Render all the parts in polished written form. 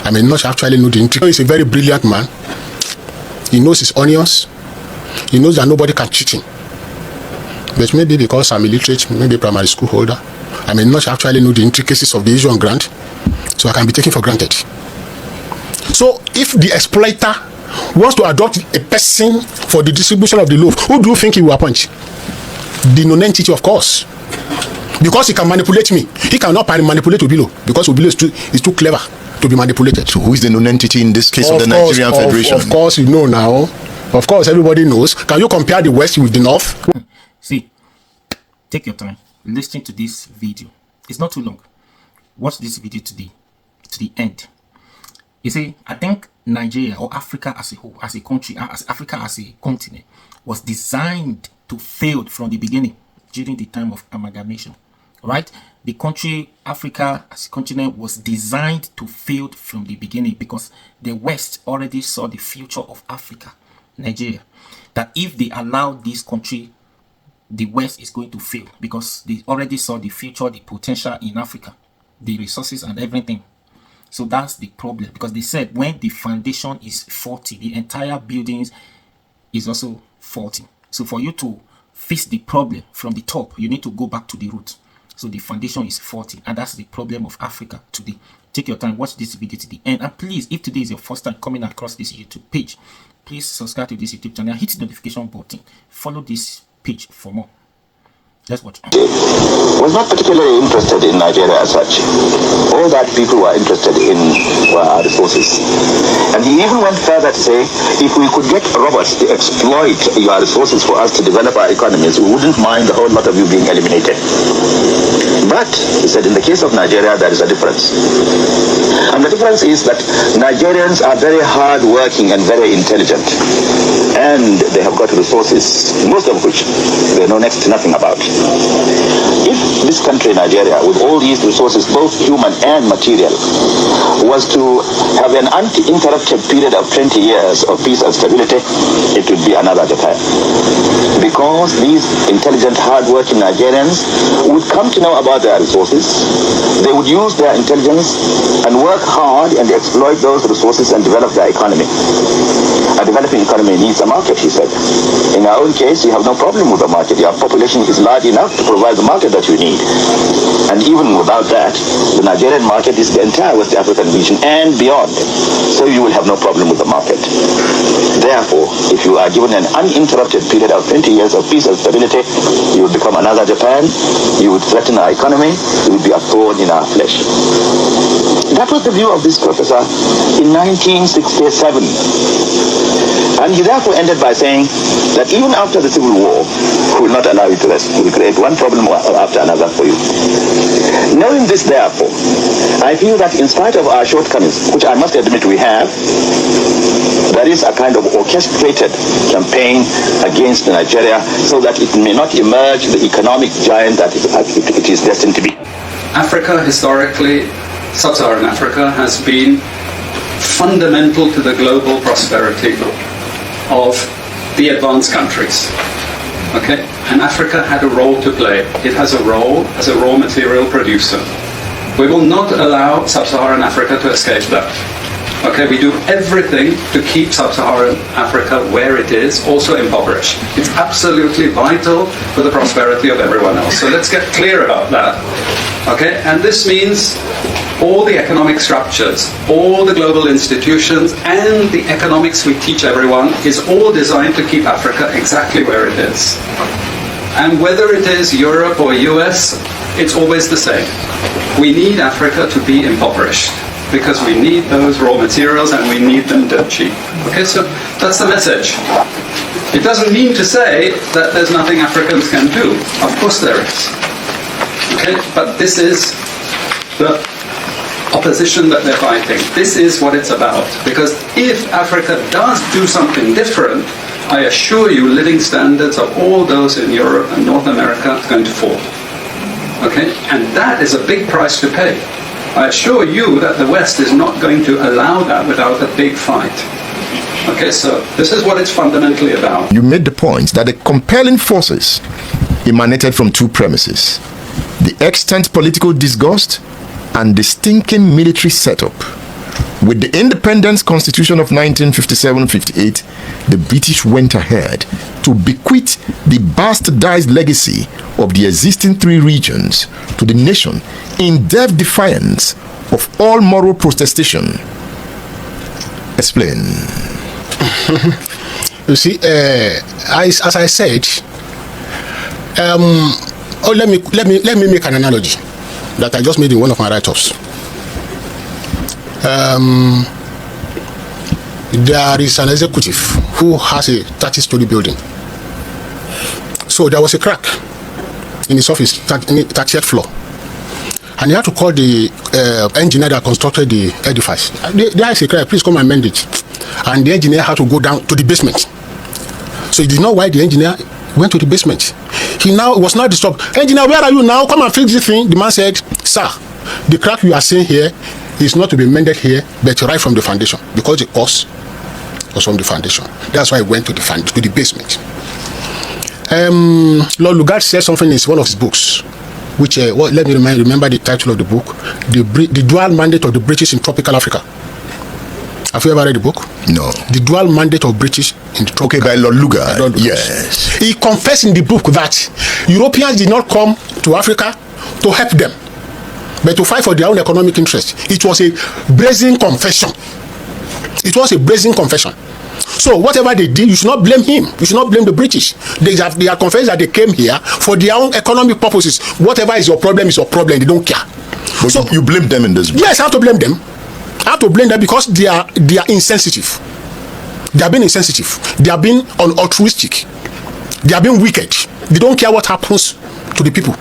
I may not actually know the intricacies. He's a very brilliant man. He knows his onions. He knows that nobody can cheat him. But maybe because I'm illiterate, maybe primary school holder, I may not actually know the intricacies of the issue on grant, so I can be taken for granted. So if the exploiter wants to adopt a person for the distribution of the loaf, who do you think he will appoint? The non-entity, of course. Because he can manipulate me. He cannot manipulate Obilo, because Obilo is too clever to be manipulated. So who is the non-entity in this case of the Nigerian Federation? Of course, you know now. Of course, everybody knows. Can you compare the West with the North? See, take your time. Listen to this video. It's not too long. Watch this video to the end. You see, I think Nigeria or Africa as a whole, as a country, as Africa as a continent, was designed to fail from the beginning during the time of amalgamation. Right? The country, Africa as a continent, was designed to fail from the beginning because the West already saw the future of Africa, Nigeria. That if they allow this country, the West is going to fail because they already saw the future, the potential in Africa, the resources and everything. So that's the problem, because they said when the foundation is faulty, the entire building is also faulty. So for you to fix the problem from the top, you need to go back to the root. So the foundation is faulty, and that's the problem of Africa today. Take your time, watch this video to the end, and please, if today is your first time coming across this YouTube page, please subscribe to this YouTube channel, hit the notification button, follow this page for more. Let's watch. Was not particularly interested in Nigeria as such. All that people were interested in were our resources. And he even went further to say, if we could get robots to exploit your resources for us to develop our economies, we wouldn't mind a whole lot of you being eliminated. But, he said, in the case of Nigeria, there is a difference. And the difference is that Nigerians are very hard-working and very intelligent. And they have got resources, most of which they know next to nothing about. If this country, Nigeria, with all these resources, both human and material, was to have an uninterrupted period of 20 years of peace and stability, it would be another Japan. Because these intelligent, hard-working Nigerians would come to know about their resources, they would use their intelligence and work hard and exploit those resources and develop their economy. A developing economy needs a market, he said. In our own case, you have no problem with the market. Your population is large enough to provide the market that you need. And even without that, the Nigerian market is the entire West African region and beyond. So you will have no problem with the market. Therefore, if you are given an uninterrupted period of 20 years of peace and stability, you will become another Japan, you would threaten our economy, you would be a thorn in our flesh. That was the view of this professor in 1967. And he therefore ended by saying that even after the Civil War, we will not allow you to rest. We will create one problem after another for you. Knowing this, therefore, I feel that in spite of our shortcomings, which I must admit we have, there is a kind of orchestrated campaign against Nigeria so that it may not emerge the economic giant that it is destined to be. Africa, historically, Sub-Saharan Africa, has been fundamental to the global prosperity of the advanced countries. Okay? And Africa had a role to play. It has a role as a raw material producer. We will not allow Sub-Saharan Africa to escape that. Okay, we do everything to keep Sub-Saharan Africa where it is, also impoverished. It's absolutely vital for the prosperity of everyone else. So let's get clear about that. Okay, and this means all the economic structures, all the global institutions, and the economics we teach everyone is all designed to keep Africa exactly where it is. And whether it is Europe or US, it's always the same. We need Africa to be impoverished, because we need those raw materials and we need them dirt cheap. Okay, so that's the message. It doesn't mean to say that there's nothing Africans can do. Of course there is. Okay, but this is the opposition that they're fighting. This is what it's about. Because if Africa does do something different, I assure you living standards of all those in Europe and North America are going to fall. Okay, and that is a big price to pay. I assure you that the West is not going to allow that without a big fight. Okay, so this is what it's fundamentally about. You made the point that the compelling forces emanated from two premises: the extant political disgust and the stinking military setup. With the Independence Constitution of 1957-58, the British went ahead to bequeath the bastardized legacy of the existing three regions to the nation in deaf defiance of all moral protestation. Explain. You see, as I said, let me make an analogy that I just made in one of my write-ups. There is an executive who has a 30-story building. So there was a crack in his office, 30th floor, and he had to call the engineer that constructed the edifice. There is a crack, please come and mend it. And the engineer had to go down to the basement. So he did not why the engineer went to the basement. He now was not disturbed. Engineer, where are you now? Come and fix this thing. The man said, sir, the crack you are seeing here is not to be mended here, but right from the foundation, because the cause was from the foundation. That's why he went to the basement. Lord Lugard said something in one of his books, which let me remember the title of the book: the dual mandate of the British in tropical Africa. Have you ever read the book? No. The dual mandate of British in the tropical. Okay, by Lord Lugard. Yes. He confessed in the book that Europeans did not come to Africa to help them, but to fight for their own economic interest. It was a brazen confession. It was a brazen confession. So whatever they did, you should not blame him. You should not blame the British. They have confessed that they came here for their own economic purposes. Whatever is your problem is your problem. They don't care. But so you blame them in this book? Yes, I have to blame them. I have to blame them because they are insensitive. They have been insensitive. They have been unaltruistic. They have been wicked. They don't care what happens to the people.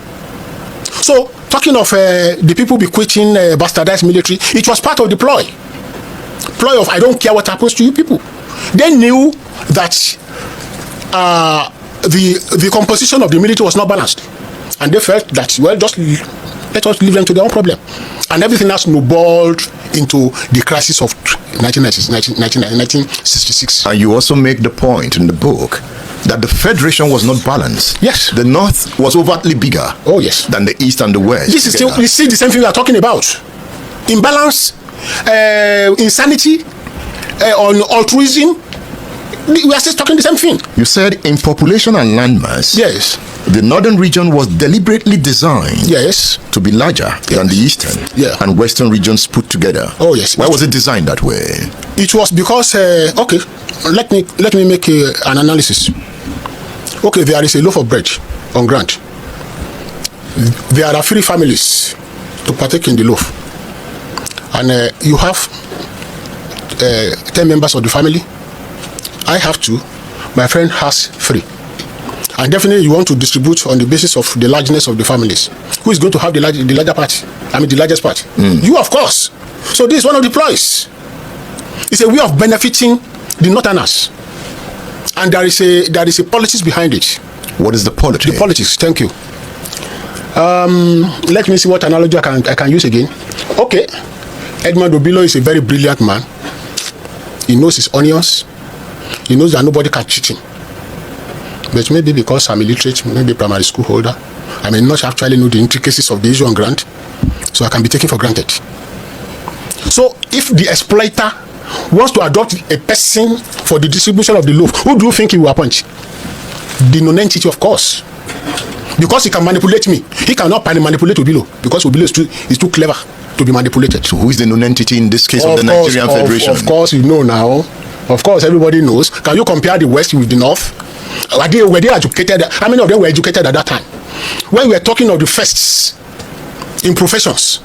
So talking of the people bequeathing bastardized military, it was part of the ploy of I don't care what happens to you people. They knew that the composition of the military was not balanced, and they felt that, well, just let us leave them to their own problem, and everything else snowballed into the crisis of 1966. And you also make the point in the book that the federation was not balanced. Yes. The North was overtly bigger. Oh, yes. Than the East and the West. This is still, you see the same thing we are talking about. Imbalance, insanity, on altruism. We are still talking the same thing. You said in population and landmass. Yes. The northern region was deliberately designed. Yes. To be larger than the eastern. Yeah. And western regions put together. Oh, yes. Why was it designed that way? It was because okay, let me make an analysis. Okay, there is a loaf of bread on ground. There are 3 families to partake in the loaf, and you have 10 members of the family. I have 2. My friend has 3. And definitely you want to distribute on the basis of the largeness of the families. Who is going to have the larger part? I mean the largest part? You, of course. So this is one of the ploys. It's a way of benefiting the northerners. And there is a politics behind it. What is the politics? The politics, thank you. Let me see what analogy I can use again. Okay. Edmund Obilo is a very brilliant man. He knows his onions. He knows that nobody can cheat him. But maybe because I'm illiterate, maybe primary school holder, I may not actually know the intricacies of the issue on ground, so I can be taken for granted. So if the exploiter wants to adopt a person for the distribution of the loaf, who do you think he will appoint? The non-entity, of course. Because he can manipulate me. He cannot manipulate Obilo, because Obilo is too clever to be manipulated. So who is the non-entity in this case of the Nigerian Federation? Of course, you know now. Of course, everybody knows. Can you compare the West with the North? Were they educated? How many of them were educated at that time? When we were talking of the firsts in professions,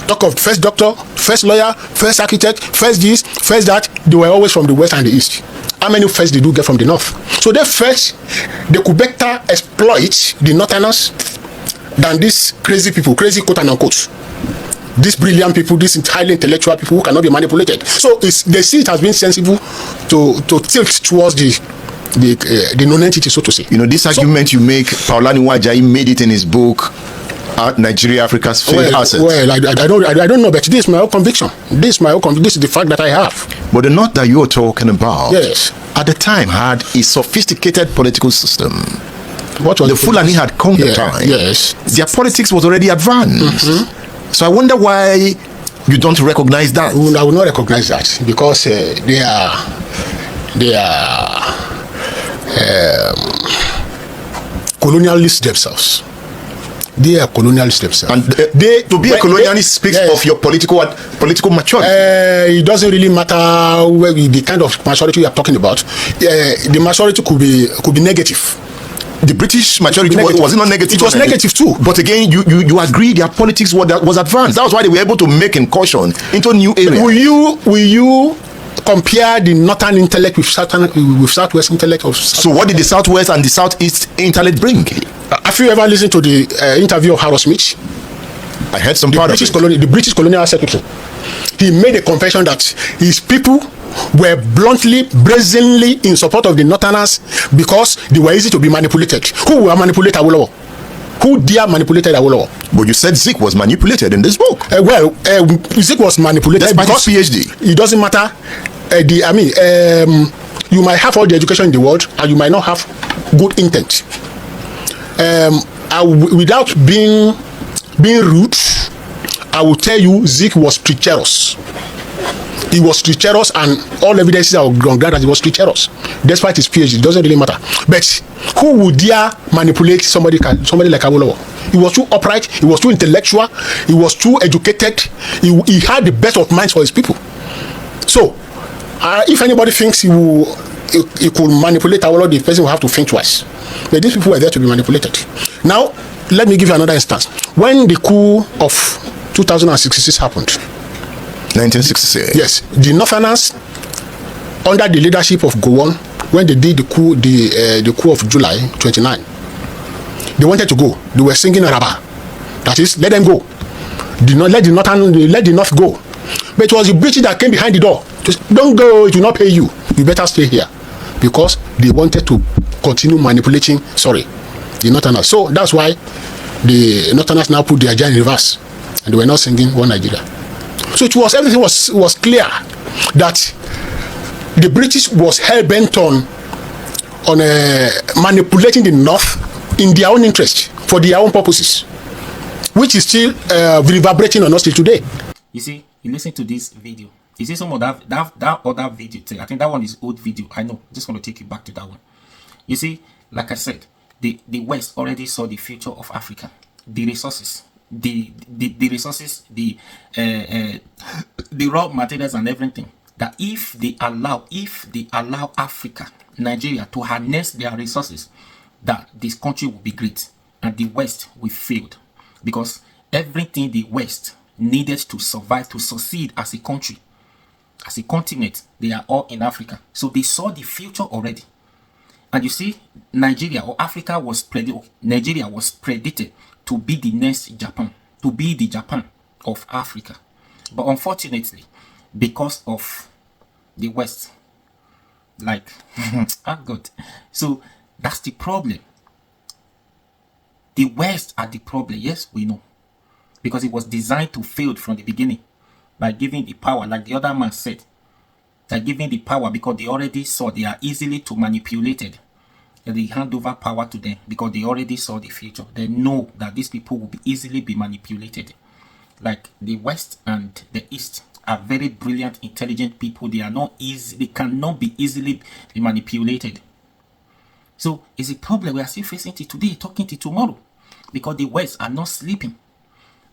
talk of first doctor, first lawyer, first architect, first this, first that, they were always from the West and the East. How many first did you get from the North? So they could better exploit the Northerners than these crazy people, crazy quote and unquote. These brilliant people, these highly intellectual people who cannot be manipulated. So they see it has been sensible to tilt towards the non-entity, so to say. You know, this argument you make, Fulani Wajahi made it in his book, Nigeria, Africa's Failed Assets. Well, I don't know, but this is my own conviction. This is the fact that I have. But the North that you're talking about, yes, at the time had a sophisticated political system. What was the Fulani had come the time. Yes. Their politics was already advanced. So I wonder why You don't recognize that? I will not recognize that because they are colonialists themselves. They are colonialists themselves. And to be a colonialist speaks of your political maturity. It doesn't really matter the kind of maturity you are talking about. The maturity could be negative. The British majority was it not negative? It was negative too. But again, you agree their politics was advanced. That was why they were able to make incursion into new areas. Will you compare the northern intellect with southwest intellect? So what did the southwest and the southeast intellect bring? Have you ever listened to the interview of Harold Smith? I heard some part of it. The British colonial secretary. He made a confession that his people were brazenly in support of the northerners because they were easy to be manipulated. Who were manipulated Awolowo? Who dare manipulated Awolowo? But you said Zik was manipulated in this book. Zik was manipulated because PhD. It doesn't matter. You might have all the education in the world and you might not have good intent. Without being rude, I will tell you Zik was treacherous. He was treacherous, and all evidences are on ground that he was treacherous. Despite his PhD, it doesn't really matter. But who would dare manipulate somebody like Awolowo? He was too upright. He was too intellectual. He was too educated. He had the best of minds for his people. So, if anybody thinks he could manipulate Awolowo, the person will have to think twice. But these people were there to be manipulated. Now, let me give you another instance. When the coup of 2066 happened, 1966. Yes, the Northerners, under the leadership of Gowon, when they did the coup of July 29, they wanted to go. They were singing Araba. That is, let them go. Let the North go. But it was the British that came behind the door. Just don't go. It will not pay you. You better stay here, because they wanted to continue manipulating. The Northerners. So that's why the Northerners now put their agenda in reverse, and they were not singing One Nigeria. So everything was clear that the British was hell-bent on manipulating the North in their own interest, for their own purposes, which is still reverberating on us till today. You see, you listen to this video. You see some of that other video. I think that one is old video. I know. Just want to take you back to that one. You see, like I said, the West already saw the future of Africa, the resources. The resources, the raw materials and everything, that if they allow Africa, Nigeria, to harness their resources, that this country will be great, and the West will fail, because everything the West needed to survive, to succeed as a country, as a continent, they are all in Africa. So they saw the future already. And you see, Nigeria or Africa was Nigeria was predicted to be the next Japan, to be the Japan of Africa. But unfortunately, because of the West, God. So that's the problem. The West are the problem. Yes, we know. Because it was designed to fail from the beginning, by giving the power, like the other man said. They're giving the power because they already saw they are easily to manipulated. And they hand over power to them because they already saw the future. They know that these people will easily be manipulated. Like the West and the East are very brilliant, intelligent people. They cannot be easily manipulated. So it's a problem we are still facing till today, talking till tomorrow, because the West are not sleeping.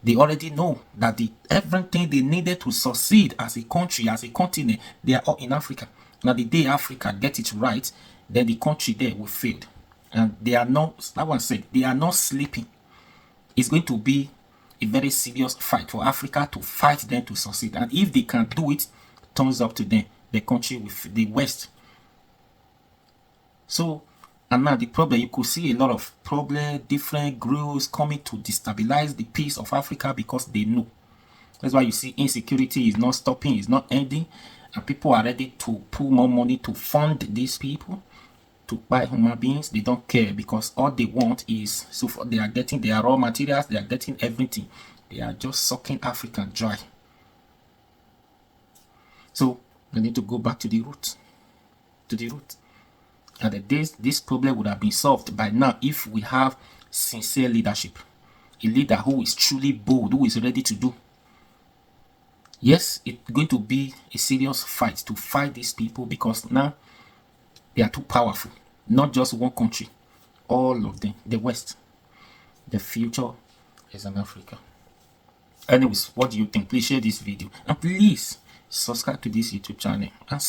They already know that everything they needed to succeed as a country, as a continent, they are all in Africa. Now the day Africa get it right, then the country there will fail. And they are not, like one said, they are not sleeping. It's going to be a very serious fight for Africa to fight them to succeed. And if they can do it, thumbs up to them, the country with the West. So, and now the problem, you could see a lot of problem, different groups coming to destabilize the peace of Africa because they know. That's why you see insecurity is not stopping, it's not ending. And people are ready to pull more money to fund these people, to buy human beings. They don't care, because all they want is, so they are getting their raw materials, they are getting everything. They are just sucking Africa dry. So we need to go back to the root. And the days this problem would have been solved by now if we have sincere leadership. A leader who is truly bold, who is ready to do. Yes, it's going to be a serious fight to fight these people, because now they are too powerful. Not just one country, all of them. The West. The future is in Africa. Anyways, what do you think? Please share this video and please subscribe to this YouTube channel and